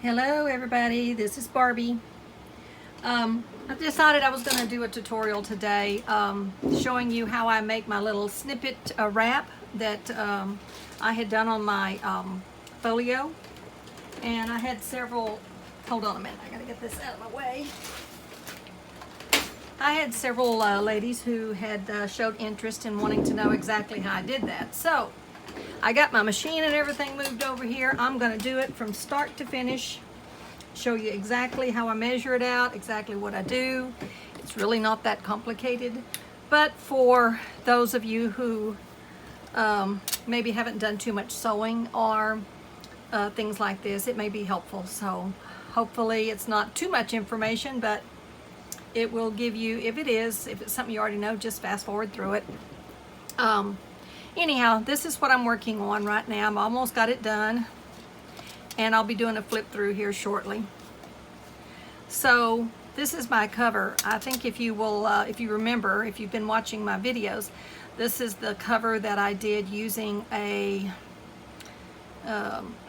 Hello everybody, this is Barbie. I decided I was going to do a tutorial today showing you how I make my little snippet wrap that I had done on my folio. And I had several, hold on a minute, I got to get this out of my way. I had several ladies who had showed interest in wanting to know exactly how I did that. So I got my machine and everything moved over here. I'm going to do it from start to finish, show you exactly how I measure it out, exactly what I do. It's really not that complicated, but for those of you who maybe haven't done too much sewing or things like this, it may be helpful. So hopefully it's not too much information, but it will give you, if it's something you already know, just fast forward through it. Anyhow, this is what I'm working on right now. I've almost got it done, and I'll be doing a flip through here shortly. So this is my cover. I think if you remember, if you've been watching my videos, this is the cover that I did using a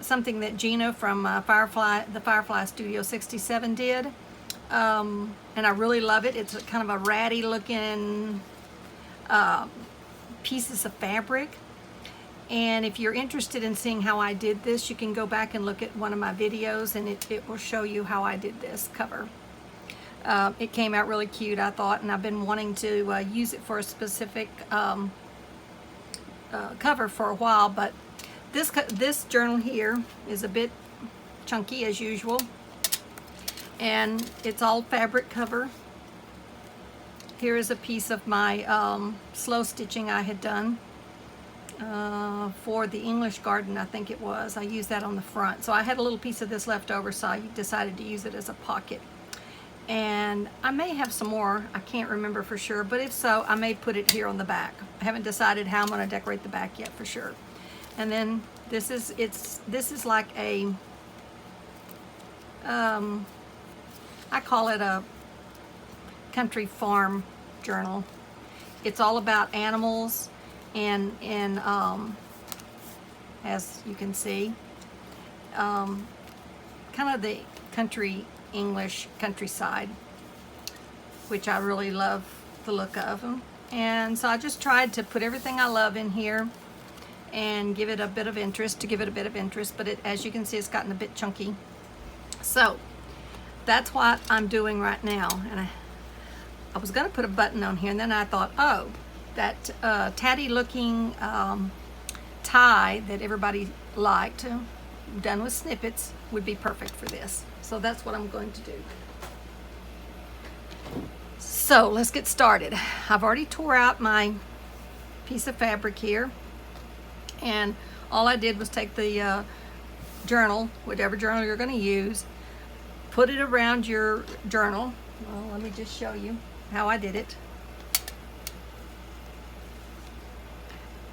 something that Gina from the Firefly Studio 67 did. And I really love it. It's kind of a ratty looking pieces of fabric. And if you're interested in seeing how I did this, you can go back and look at one of my videos, and it will show you how I did this cover. It came out really cute, I thought, and I've been wanting to use it for a specific cover for a while, but this journal here is a bit chunky as usual, and it's all fabric cover. Here is a piece of my slow stitching I had done for the English garden, I think it was. I used that on the front. So I had a little piece of this left over, so I decided to use it as a pocket. And I may have some more, I can't remember for sure, but if so, I may put it here on the back. I haven't decided how I'm going to decorate the back yet for sure. And then this is like a, I call it a country farm journal. It's all about animals and as you can see, kind of the English countryside, which I really love the look of them. And so I just tried to put everything I love in here and give it a bit of interest, but as you can see, it's gotten a bit chunky. So that's what I'm doing right now. And I was going to put a button on here, and then I thought, oh, that tatty looking tie that everybody liked, done with snippets, would be perfect for this. So that's what I'm going to do. So let's get started. I've already tore out my piece of fabric here, and all I did was take the journal, whatever journal you're going to use, put it around your journal. Well, let me just show you how I did it.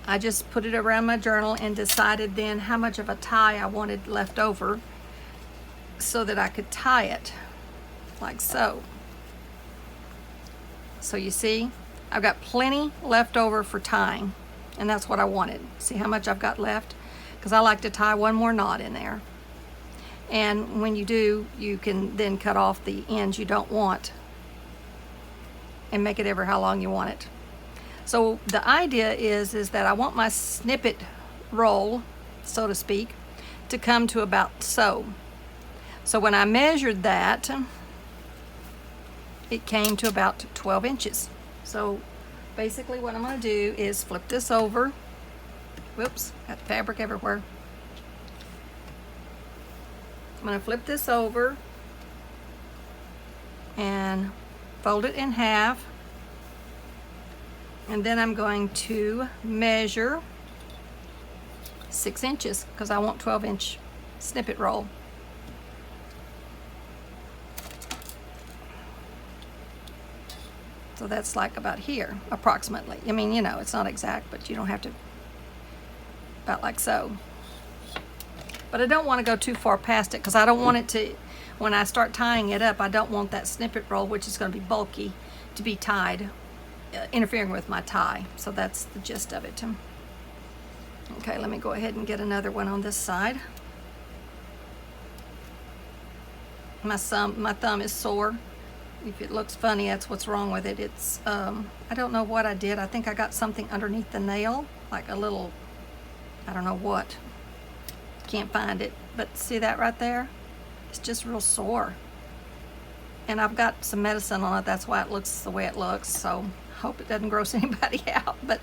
I just put it around my journal and decided then how much of a tie I wanted left over so that I could tie it like so. So you see, I've got plenty left over for tying, and that's what I wanted. See how much I've got left? Because I like to tie one more knot in there. And when you do, you can then cut off the ends you don't want and make it ever how long you want it. So the idea is that I want my snippet roll, so to speak, to come to about so. So when I measured that, it came to about 12 inches. So basically what I'm going to do is flip this over. Whoops, got fabric everywhere. I'm going to flip this over and fold it in half. And then I'm going to measure 6 inches because I want 12-inch snippet roll. So that's like about here, approximately. I mean, you know, it's not exact, but you don't have to, about like so. But I don't want to go too far past it because I don't want it to, when I start tying it up, I don't want that snippet roll, which is going to be bulky, to be tied, interfering with my tie. So that's the gist of it. Okay, let me go ahead and get another one on this side. my thumb is sore. If it looks funny, that's what's wrong with it. It's, I don't know what I did. I think I got something underneath the nail, like a little, I don't know what. Can't find it, but see that right there? It's just real sore. And I've got some medicine on it, that's why it looks the way it looks, so hope it doesn't gross anybody out, but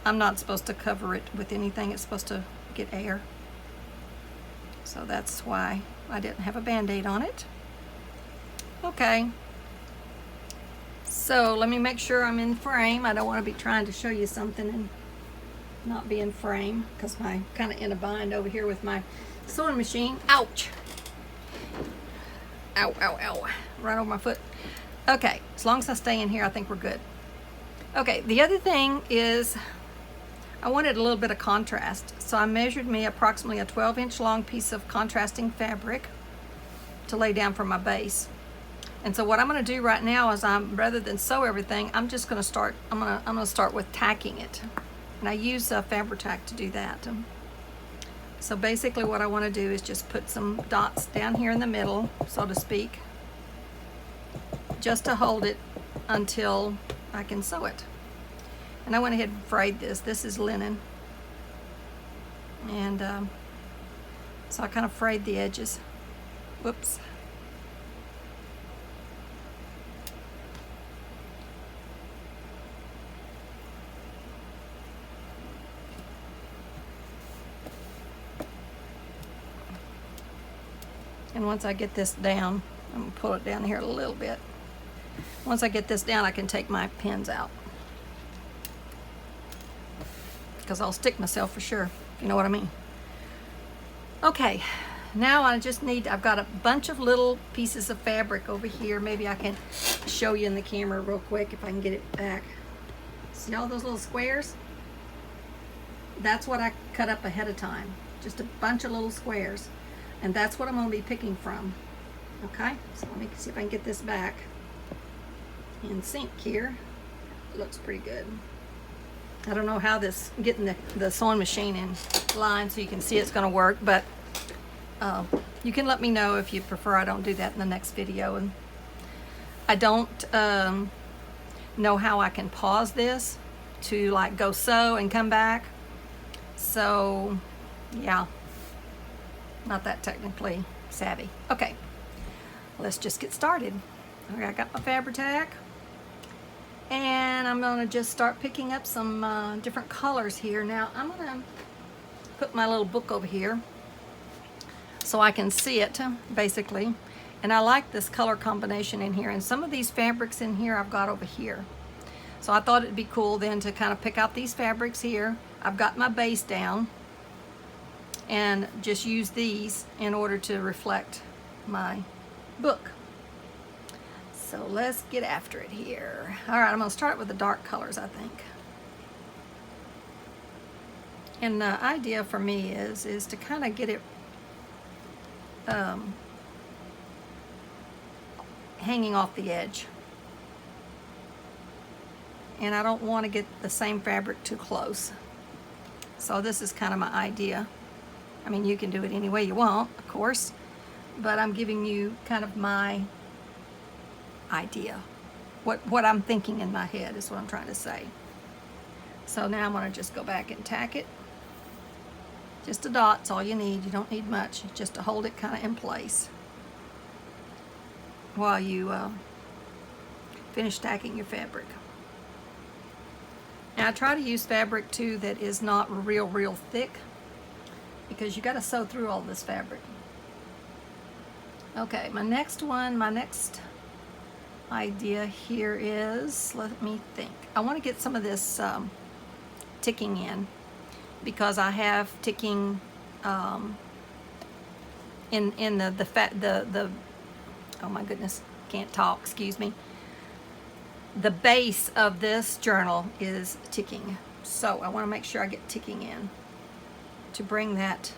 I'm not supposed to cover it with anything. It's supposed to get air. So that's why I didn't have a Band-Aid on it. Okay. So let me make sure I'm in frame. I don't want to be trying to show you something and not be in frame because I'm kind of in a bind over here with my sewing machine. Ouch! Ow, ow, ow. Right over my foot. Okay, as long as I stay in here, I think we're good. Okay, the other thing is I wanted a little bit of contrast. So I measured me approximately a 12-inch long piece of contrasting fabric to lay down for my base. And so what I'm going to do right now is rather than sew everything, I'm just going to start, I'm going to start with tacking it. And I use Fabri-Tac to do that. So basically what I want to do is just put some dots down here in the middle, so to speak, just to hold it until I can sew it. And I went ahead and frayed this. This is linen. And so I kind of frayed the edges. Whoops. And once I get this down, I'm going to pull it down here a little bit. Once I get this down, I can take my pins out. Because I'll stick myself for sure, if you know what I mean. Okay, now I just need, I've got a bunch of little pieces of fabric over here. Maybe I can show you in the camera real quick if I can get it back. See all those little squares? That's what I cut up ahead of time. Just a bunch of little squares. And that's what I'm going to be picking from. Okay, so let me see if I can get this back in sync here. It looks pretty good. I don't know how this, getting the sewing machine in line so you can see it's going to work, but you can let me know if you prefer I don't do that in the next video. And I don't know how I can pause this to like go sew and come back. So yeah, not that technically savvy. Okay, let's just get started. Okay, I got my Fabri-Tac. And I'm going to just start picking up some different colors here. Now, I'm going to put my little book over here so I can see it, basically. And I like this color combination in here. And some of these fabrics in here I've got over here. So I thought it'd be cool then to kind of pick out these fabrics here. I've got my base down. And just use these in order to reflect my book. So let's get after it here. All right, I'm going to start with the dark colors, I think. And the idea for me is to kind of get it hanging off the edge. And I don't want to get the same fabric too close. So this is kind of my idea. I mean, you can do it any way you want, of course, but I'm giving you kind of my idea. What I'm thinking in my head is what I'm trying to say. So now I'm going to just go back and tack it. Just a dot's all you need. You don't need much, just to hold it kind of in place while you finish stacking your fabric. Now I try to use fabric too that is not real thick, because you got to sew through all this fabric. Okay, my next idea here is, let me think. I want to get some of this ticking in, because I have ticking in the oh my goodness, can't talk, excuse me. The base of this journal is ticking, so I want to make sure I get ticking in to bring that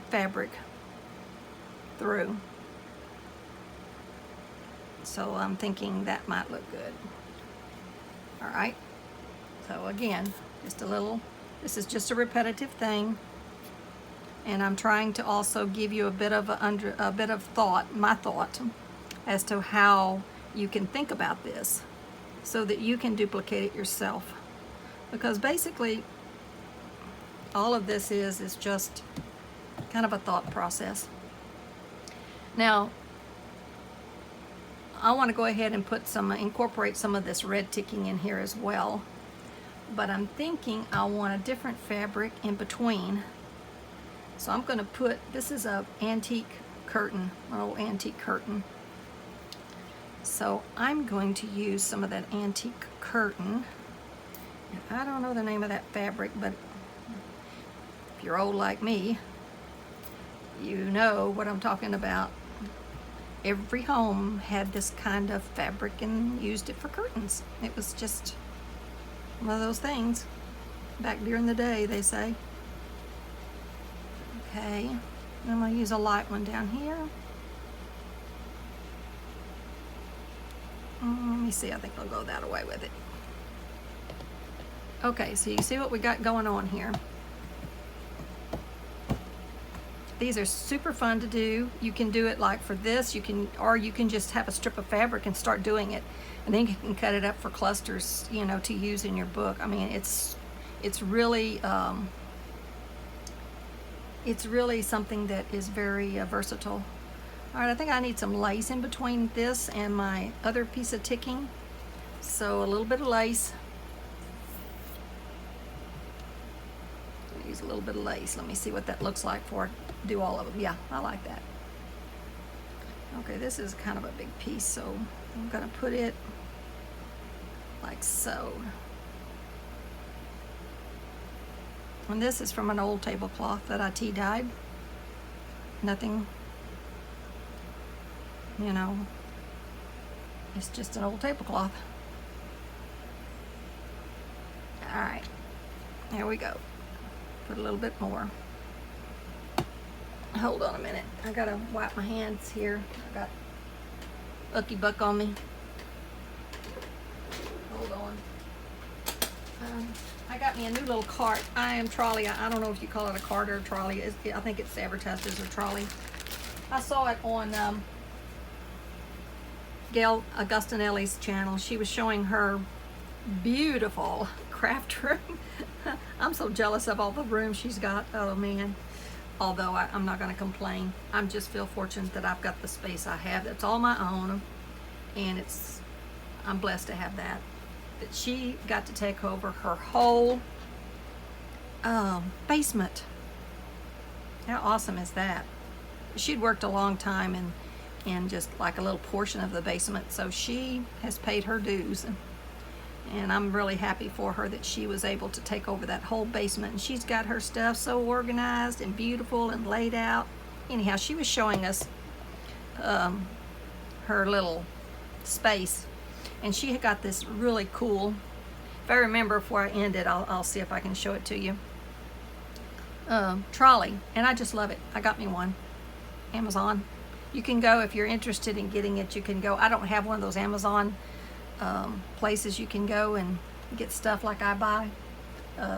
fabric through. So I'm thinking that might look good. All right, so again, just a little, this is just a repetitive thing. And I'm trying to also give you a bit of my thought as to how you can think about this so that you can duplicate it yourself. Because basically, all of this is just kind of a thought process. Now, I want to go ahead and incorporate some of this red ticking in here as well. But I'm thinking I want a different fabric in between. So I'm going to put, this is a antique curtain, an old antique curtain. So I'm going to use some of that antique curtain. I don't know the name of that fabric, but if you're old like me, you know what I'm talking about. Every home had this kind of fabric and used it for curtains. It was just one of those things back during the day, they say. Okay, I'm going to use a light one down here. Let me see, I think I'll go that way with it. Okay, so you see what we got going on here. These are super fun to do. You can do it like for this, or you can just have a strip of fabric and start doing it. And then you can cut it up for clusters, you know, to use in your book. I mean, it's really something that is very versatile. All right, I think I need some lace in between this and my other piece of ticking. So a little bit of lace. Use a little bit of lace. Let me see what that looks like before I do all of them. Yeah, I like that. Okay, this is kind of a big piece, so I'm going to put it like so. And this is from an old tablecloth that I tea dyed. Nothing, you know, it's just an old tablecloth. All right, there we go. Put a little bit more. Hold on a minute. I gotta wipe my hands here. I got Lucky Buck on me. Hold on. I got me a new little cart. I am trolley. I don't know if you call it a cart or a trolley. I think it's advertised as a trolley. I saw it on Gail Augustinelli's channel. She was showing her beautiful craft room. I'm so jealous of all the room she's got. Oh man. Although I'm not going to complain. I just feel fortunate that I've got the space I have. That's all my own, and I'm blessed to have that. But she got to take over her whole basement. How awesome is that? She'd worked a long time in just like a little portion of the basement, so she has paid her dues. And I'm really happy for her that she was able to take over that whole basement. And she's got her stuff so organized and beautiful and laid out. Anyhow, she was showing us her little space. And she had got this really cool, if I remember before I end it, I'll see if I can show it to you. Trolley. And I just love it. I got me one. Amazon. You can go, if you're interested in getting it, you can go. I don't have one of those Amazon places you can go and get stuff like I buy,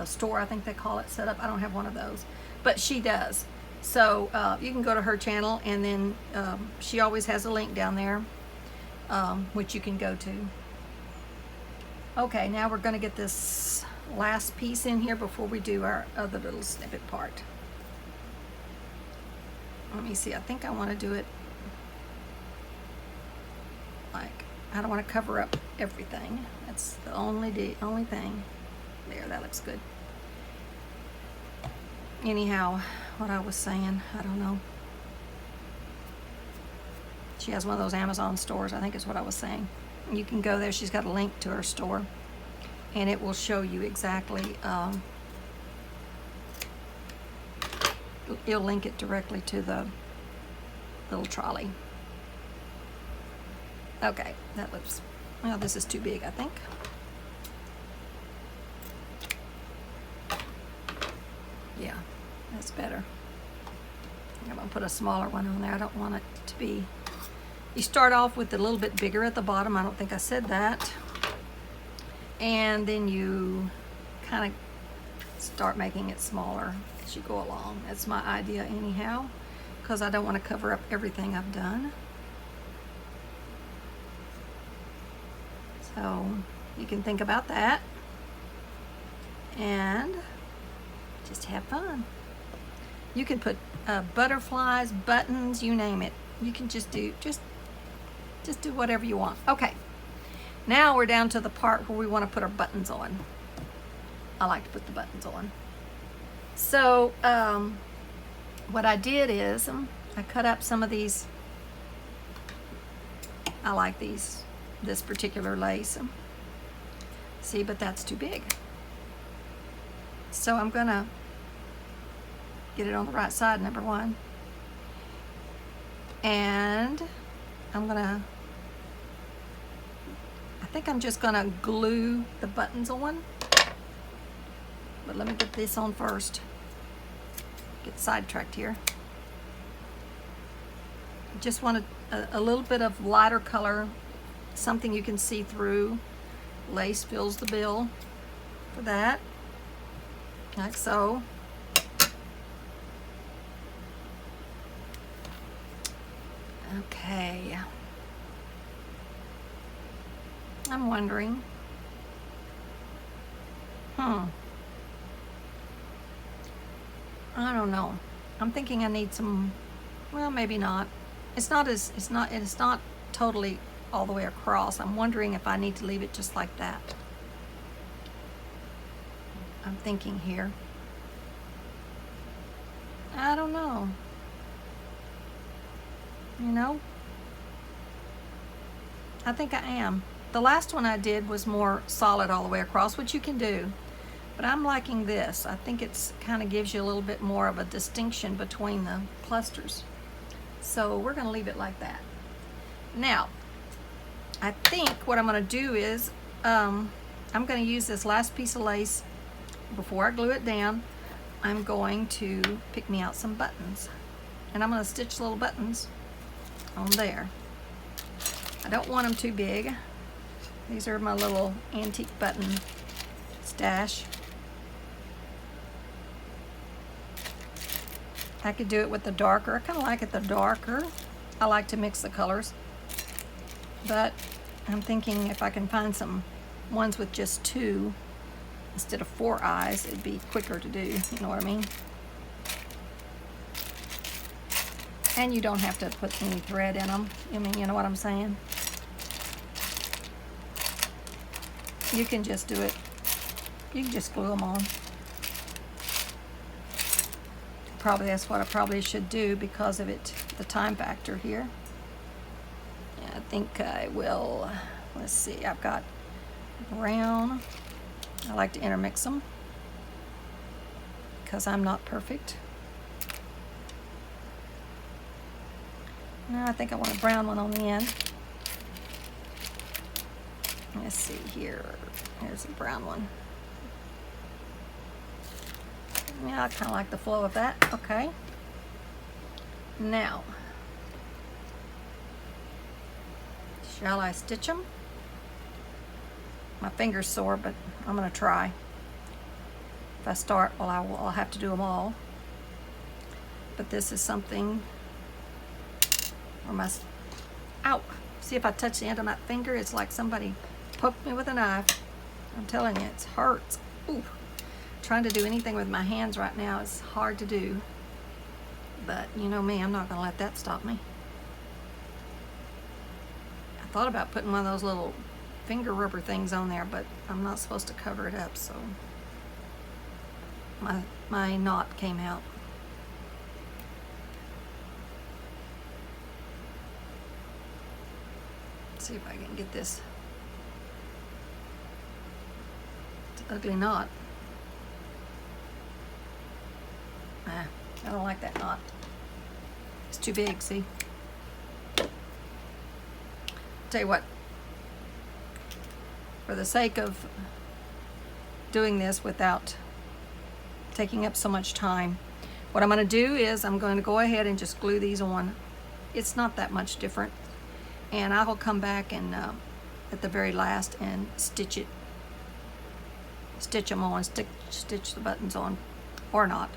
store I think they call it, set up. I don't have one of those, but she does. So you can go to her channel, and then she always has a link down there, which you can go to. Okay, now we're going to get this last piece in here before we do our other little snippet part. Let me see, I think I want to do it like, I don't want to cover up everything. That's the only thing. There, that looks good. Anyhow, what I was saying, I don't know. She has one of those Amazon stores, I think is what I was saying. You can go there. She's got a link to her store, and it will show you exactly. It'll link it directly to the little trolley. Okay, that looks, well, this is too big, I think. Yeah, that's better. I'm gonna put a smaller one on there. I don't want it to be, you start off with a little bit bigger at the bottom. I don't think I said that. And then you kind of start making it smaller as as you go along. That's my idea anyhow, because I don't want to cover up everything I've done. So you can think about that and just have fun. You can put butterflies, buttons, you name it. You can just do whatever you want. Okay, now we're down to the part where we want to put our buttons on. I like to put the buttons on. So what I did is I cut up some of these. I like this particular lace. See, but that's too big. So I'm gonna get it on the right side, number one. And I think I'm just gonna glue the buttons on. But let me get this on first. Get sidetracked here. Just want a little bit of lighter color, something you can see through. Lace fills the bill for that, like so. Okay. I'm wondering. I don't know. I'm thinking I need some, well, maybe not. It's not totally all the way across. I'm wondering if I need to leave it just like that. I'm thinking here. I don't know. You know? I think I am. The last one I did was more solid all the way across, which you can do. But I'm liking this. I think it's kind of gives you a little bit more of a distinction between the clusters. So we're going to leave it like that. Now, I think what I'm going to do is I'm going to use this last piece of lace. Before I glue it down, I'm going to pick me out some buttons. And I'm going to stitch little buttons on there. I don't want them too big. These are my little antique button stash. I could do it with the darker. I kind of like it the darker. I like to mix the colors. But I'm thinking if I can find some ones with just 2 instead of 4 eyes, it'd be quicker to do. You know what I mean? And you don't have to put any thread in them. I mean, you know what I'm saying? You can just do it. You can just glue them on. Probably that's what I probably should do because of it, the time factor here. Yeah, I think I will. Let's see, I've got brown. I like to intermix them because I'm not perfect. Now I think I want a brown one on the end. Let's see here. Here's a brown one. Yeah, I kind of like the flow of that. Okay. Now, shall I stitch them? My finger's sore, but I'm going to try. If I start, well, I'll have to do them all. But this is something where my, ow! See, if I touch the end of my finger, it's like somebody poked me with a knife. I'm telling you, it hurts. Ooh. Trying to do anything with my hands right now is hard to do. But you know me, I'm not going to let that stop me. I thought about putting one of those little finger rubber things on there, but I'm not supposed to cover it up, so my knot came out. Let's see if I can get this. It's an ugly knot. Nah, I don't like that knot. It's too big, see? Tell you what, for the sake of doing this without taking up so much time, what I'm going to do is I'm going to go ahead and just glue these on. It's not that much different. And I will come back and at the very last and stitch them on, stitch the buttons on, or not.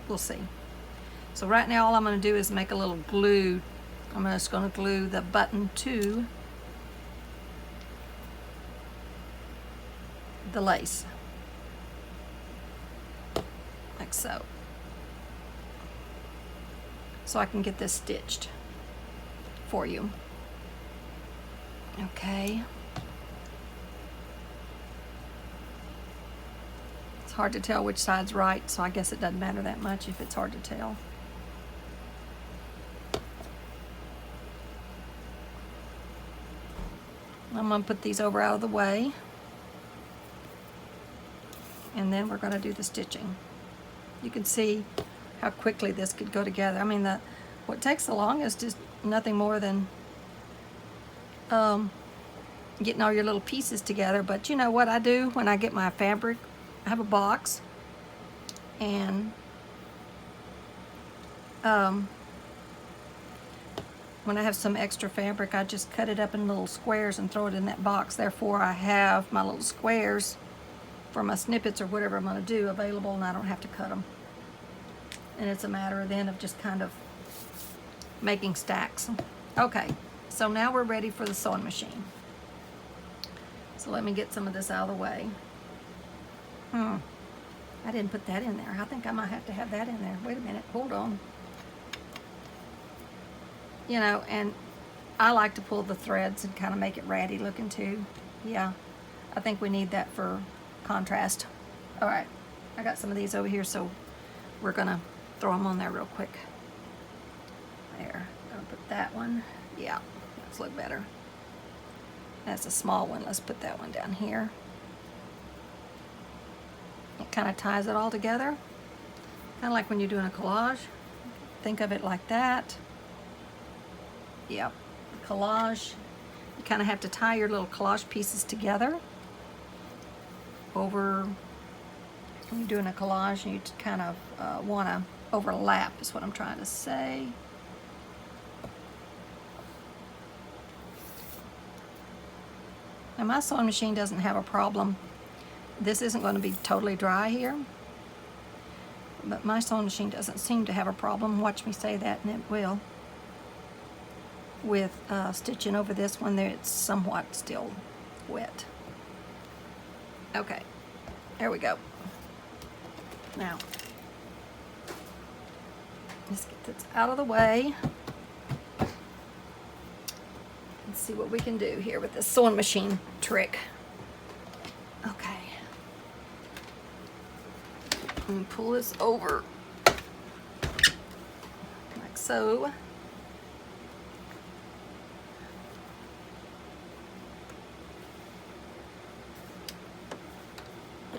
we'll see. So right now all I'm going to do is make a little glue. I'm just going to glue the button to the lace, like so. So I can get this stitched for you. Okay. It's hard to tell which side's right, so I guess it doesn't matter that much if it's hard to tell. I'm going to put these over out of the way, and then we're going to do the stitching. You can see how quickly this could go together. I mean, what takes the longest is nothing more than getting all your little pieces together. But you know what I do when I get my fabric? I have a box, and when I have some extra fabric, I just cut it up in little squares and throw it in that box. Therefore, I have my little squares for my snippets or whatever I'm going to do available, and I don't have to cut them. And it's a matter then of just kind of making stacks. Okay, so now we're ready for the sewing machine. So let me get some of this out of the way. I didn't put that in there. I think I might have to have that in there. Wait a minute, hold on. You know, and I like to pull the threads and kind of make it ratty looking too. Yeah, I think we need that for contrast. All right, I got some of these over here, so we're gonna throw them on there real quick. There, I'll put that one. Yeah, let's look better. That's a small one. Let's put that one down here. It kind of ties it all together. Kind of like when you're doing a collage. Think of it like that. Yep, collage. You kind of have to tie your little collage pieces together over, when you're doing a collage, and you kind of want to overlap is what I'm trying to say. Now my sewing machine doesn't have a problem. This isn't going to be totally dry here, but my sewing machine doesn't seem to have a problem. Watch me say that and it will. With stitching over this one there, it's somewhat still wet. Okay, there we go. Now, let's get this out of the way and see what we can do here with this sewing machine trick. Okay. And pull this over like so.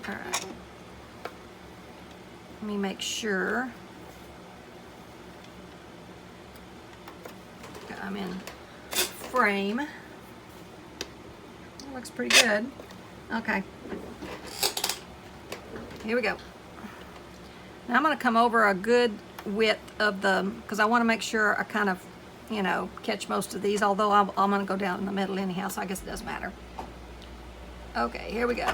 All right. Let me make sure I'm in frame. That looks pretty good. Okay. Here we go. Now I'm going to come over a good width of the, because I want to make sure I kind of, you know, catch most of these, although I'm going to go down in the middle anyhow, so I guess it doesn't matter. Okay, here we go.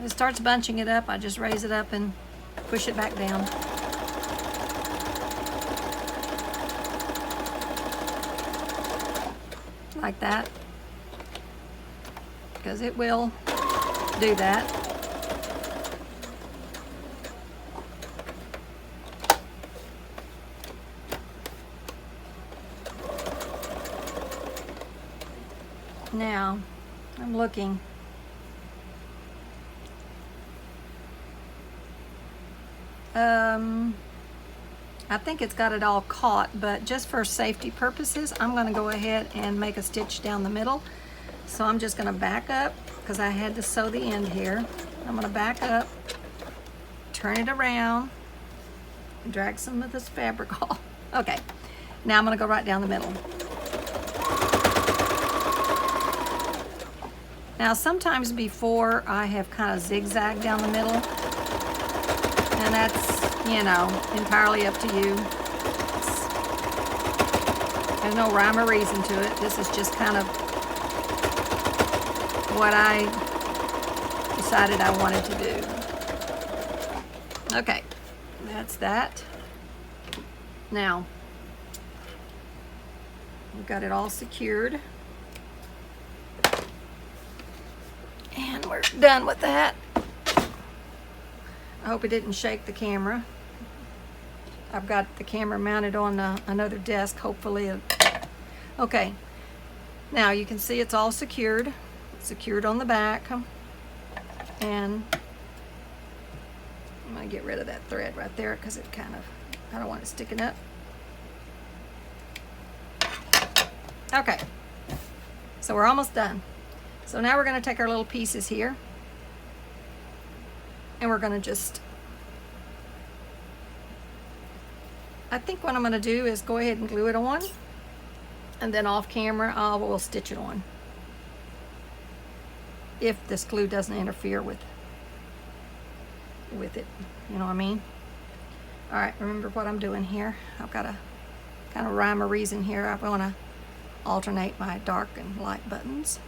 It starts bunching it up, I just raise it up and push it back down. Like that. Because it will do that. Now, I'm looking. I think it's got it all caught, but just for safety purposes, I'm gonna go ahead and make a stitch down the middle. So I'm just gonna back up because I had to sew the end here. I'm gonna back up, turn it around, and drag some of this fabric off. Okay, now I'm gonna go right down the middle. Now sometimes before I have kind of zigzagged down the middle, and that's, you know, entirely up to you. There's no rhyme or reason to it. This is just kind of what I decided I wanted to do. Okay, that's that. Now, we've got it all secured. And we're done with that. I hope it didn't shake the camera. I've got the camera mounted on another desk, hopefully. Okay, now you can see it's all secured. It's secured on the back. And I'm gonna get rid of that thread right there because it kind of, I don't want it sticking up. Okay, so we're almost done. So now we're gonna take our little pieces here and we're gonna just, I think what I'm gonna do is go ahead and glue it on, and then off camera I will stitch it on, if this glue doesn't interfere with it, you know what I mean? All right, remember what I'm doing here. I've got a kind of rhyme or reason here. I wanna alternate my dark and light buttons.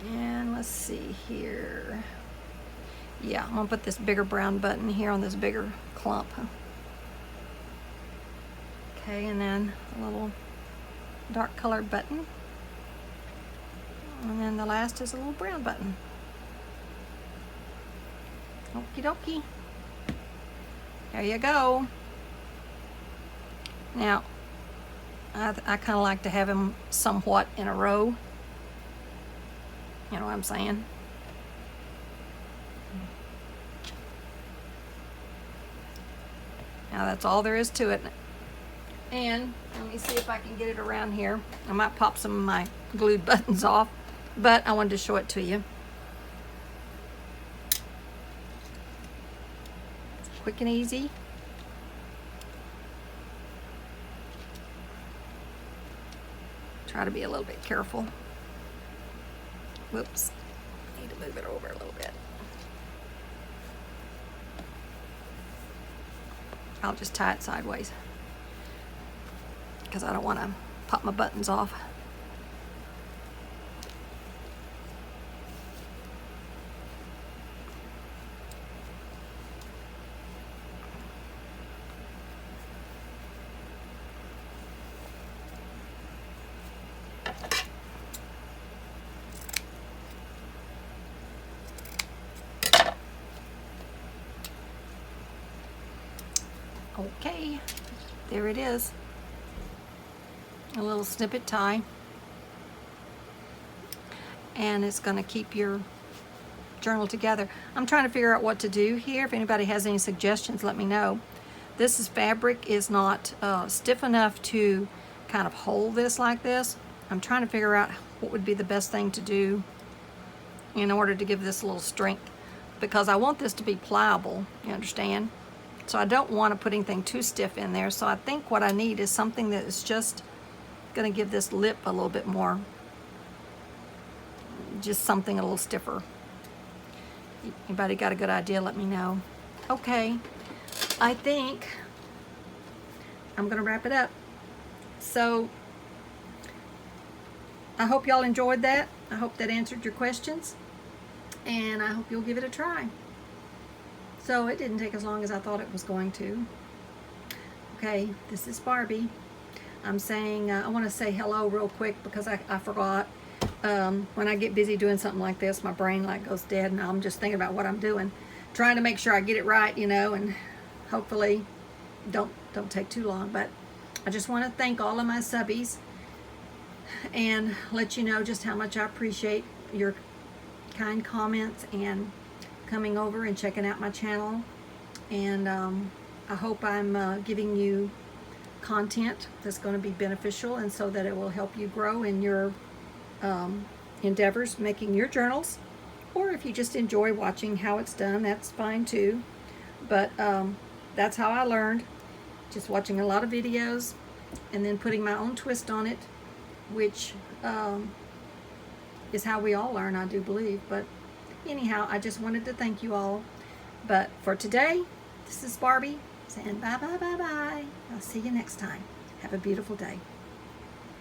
And let's see here. Yeah, I'm gonna put this bigger brown button here on this bigger clump. Okay, and then a little dark colored button. And then the last is a little brown button. Okie dokie. There you go. Now, I kind of like to have them somewhat in a row. You know what I'm saying? Now that's all there is to it. And let me see if I can get it around here. I might pop some of my glued buttons off, but I wanted to show it to you. It's quick and easy. Try to be a little bit careful. Whoops, need to move it over a little bit. I'll just tie it sideways because I don't want to pop my buttons off. Okay, there it is. A little snippet tie. And it's going to keep your journal together. I'm trying to figure out what to do here. If anybody has any suggestions, let me know. This fabric is not stiff enough to kind of hold this like this. I'm trying to figure out what would be the best thing to do in order to give this a little strength, because I want this to be pliable, you understand? So I don't want to put anything too stiff in there. So I think what I need is something that is just going to give this lip a little bit more, just something a little stiffer. Anybody got a good idea, let me know. Okay, I think I'm going to wrap it up. So I hope y'all enjoyed that. I hope that answered your questions, and I hope you'll give it a try. So it didn't take as long as I thought it was going to. Okay, this is Barbie. I'm saying, I want to say hello real quick because I forgot. When I get busy doing something like this, my brain like goes dead and I'm just thinking about what I'm doing. Trying to make sure I get it right, you know, and hopefully don't take too long. But I just want to thank all of my subbies and let you know just how much I appreciate your kind comments and coming over and checking out my channel. And I hope I'm giving you content that's going to be beneficial, and so that it will help you grow in your endeavors making your journals. Or if you just enjoy watching how it's done, that's fine too. But that's how I learned, just watching a lot of videos and then putting my own twist on it, which is how we all learn, I do believe. But anyhow, I just wanted to thank you all. But for today, this is Barbie saying bye bye bye bye. I'll see you next time. Have a beautiful day.